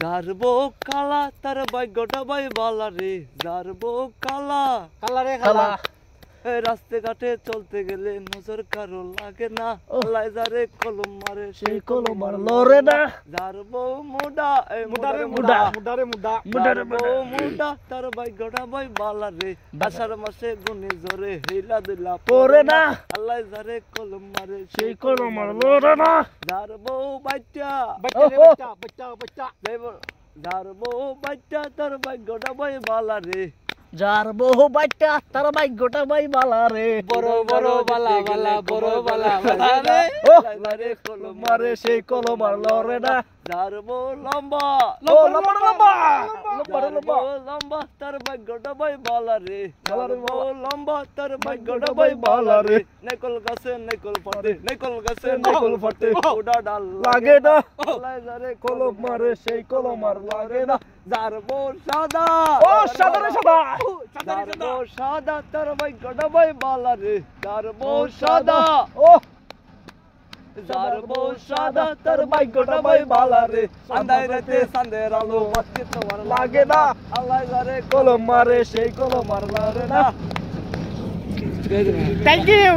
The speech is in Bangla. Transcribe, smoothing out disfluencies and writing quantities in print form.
যার বউ কালা তার ভাগ্যটা ভাই বালা রে, যার বউ কালা কালা রে কালা। রাস্তাঘাটে চলতে গেলে নজর কারো লাগে না, আল্লাহ যারে কলম মারে সেই কলম মারলো রে না। যার বউ মুডা মুডারে মুডা মুডারে মুডা যার বউ মুডা তার ভাগ্যটা ভাই বালা রে, আষাঢ় মাসে গুনি জোরে হিলা দিলা পরে না, আল্লাহ যারে কলম মারে সেই কলম মারলো রে না। যার বউ বাচ্চা বাচ্চা রে বাচ্চা বাচ্চা বাচ্চা। যার বউ বাচ্চা তার ভাগ্যটা ভাই বালা রে, যার বহু বাচ্চা তার ভাগ্যটা ভাই বালা রে। বড় বড় বালা বালা বড় বালা বালা রে, যারে কলম মারে সেই কলম মারলো রে না। যার বউ লম্বা ও লম্বা লম্বা লম্বা যার লম্বা বউ লম্বা তার ভাগ্যটা ভাই বালা রে, বালা যার রে বউ লম্বা তার ভাগ্যটা ভাই বালা রে। নেকল গাছে নেকল ফটে, নেকল গাছে নেকল ফটে, ওডা ডাল লাগে না। আল্লাহ যারে কলম মারে সেই কলম মার লাগে না। যার বউ সাদা ও সাদা রে সাদা। যার বউ সাদা তার ভাগ্যটা ভাই বালা রে, যার বউ সাদা ও যার বউ সাদা তার ভাগ্যটা ভাই বালা রে। সন্ধ্যায় রাতে সন্ধ্যের আলো বাতি তোমার লাগে না। আল্লাহ যারে কলম মারে সেই কলম মার লাগে না। না। Thank you.